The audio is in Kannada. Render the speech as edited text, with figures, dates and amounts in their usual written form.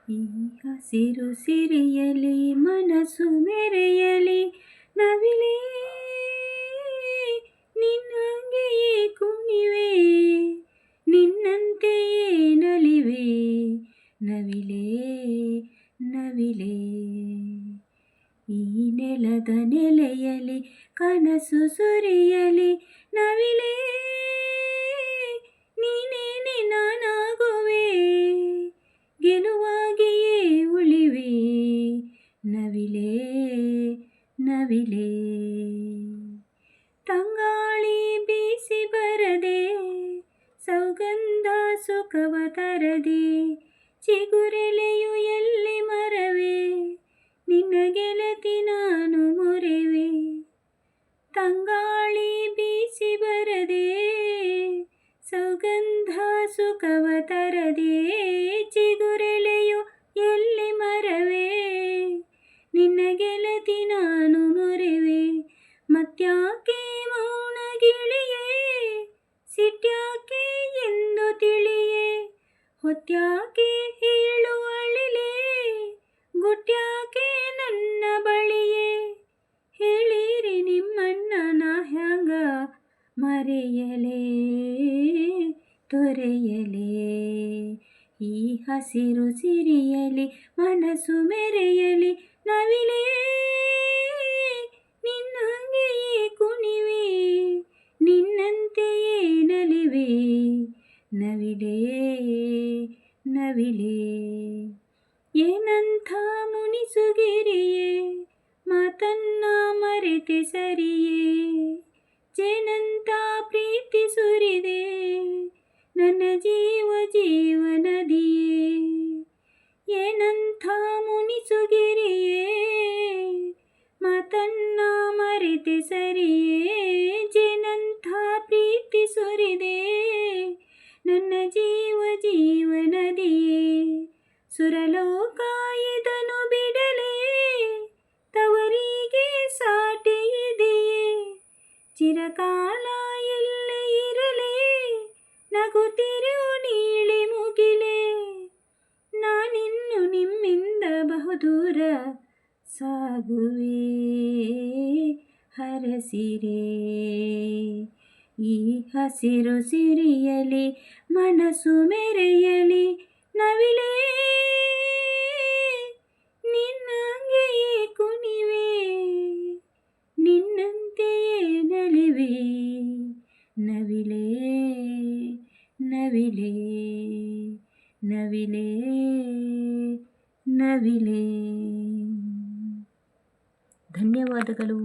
ಈ ಹಸಿರು ಸಿರಿಯಲಿ ಮನಸ್ಸು ಮೆರೆಯಲಿ ನವಿಲೇ ನಿನ್ನಂಗೆಯೇ ಕುಣಿವೆ ನಿನ್ನಂತೆಯೇ ನಲಿವೆ ನವಿಲೇ ನವಿಲೇ ಈ ನೆಲದ ನೆಲೆಯಲಿ ಕನಸು ಸುರಿಯಲಿ ನವಿಲೇ ನೀನೇನೆ ನಾನಾಗುವೆ ಗೆಲುವಾಗಿಯೇ ಉಳಿವೆ ನವಿಲೇ ನವಿಲೇ ತಂಗಾಳಿ ಬೀಸಿ ಬರದೆ ಸೌಗಂಧ ಸುಖವ ತರದೆ ಚಿಗುರೆಲೆಯು ಎಲ್ಲಿ ಮರವೆ ನಿನ್ನ ಗೆಳತಿ ನಾನು ಮೊರೆವೆ ತಂಗಾಳಿ ಬೀಸಿ ಬರದೆ ಸೌಗಂಧ ಸುಖವ ತರದೆ ಚಿಗುರೆಲೆಯು ಎಲ್ಲಿ ಮರವೆ ನಿನ್ನ ಗೆಳತಿ ನಾನು ಮೊರೆವೆ ಮತ್ಯಾಕೆ ಮೌನ ಗಿಳಿಯೇ ಸಿಟ್ಯಾಕೆ ಎಂದು ತಿಳಿಯೇ ಹೊತ್ಯಾಕೆ ಹೇಳುವಳಿಲೆ ಗುಟ್ಯಾಕೆ ನನ್ನ ಬಳಿಯೇ ಹೇಳಿರಿ ನಿಮ್ಮನ್ನ ನಾ ಹ್ಯಾಂಗ ಮರೆಯಲೇ ತೊರೆಯಲೇ ಈ ಹಸಿರು ಸಿರಿಯಲಿ ಮನಸ್ಸು ಮೆರೆಯಲಿ ನವಿಲೇ ನಿನ್ನಂಗೆಯೇ ಕುಣಿವೆ ನಿನ್ನಂತೆಯೇ ನಲಿವೆ ನವಿಲೇ ನವಿಲೇ ಏನಂಥ ಮುನಿಸುಗಿರಿಯೇ ಮಾತನ್ನ ಮರೆತೆ ಸರಿಯೇ ಜೇನಂತ ಪ್ರೀತಿ ಸುರಿದೆ ನನ್ನ ಜೀವ ಜೀವನದಿಯೇ ಏನಂಥ ಮುನಿಸುಗಿರಿಯೇ ಮಾತನ್ನ ಮರೆತೆ ಸರಿಯೇ ಜೇನಂಥ ಪ್ರೀತಿ ಸುರಿದೆ ನನ್ನ ಜೀವ ಜೀವನದಿಯೇ ಸುರಲೋಕ ಇದನ್ನು ಬಿಡಲೇ ತವರಿಗೆ ಸಾಟಿ ಇದೆಯೇ ಚಿರಕಾಲ ಎಲ್ಲೇ ಇರಲೇ ನಗುತ್ತಿರು ನೀಳಿ ಮುಗಿಲೇ ನಾನಿನ್ನು ನಿಮ್ಮಿಂದ ಬಹುದೂರ ಸಾಗುವೆ ಹರಸಿರೆ ಈ ಹಸಿರು ಸಿರಿಯಲಿ ಮನಸ್ಸು ಮೆರೆಯಲಿ ನವಿಲೇ ನಿನ್ನಂಗೆಯೇ ಕುಣಿವೆ ನಿನ್ನಂತೆಯೇ ನಲಿವೆ ನವಿಲೇ ನವಿಲೇ ನವಿಲೇ ನವಿಲೇ ಧನ್ಯವಾದಗಳು.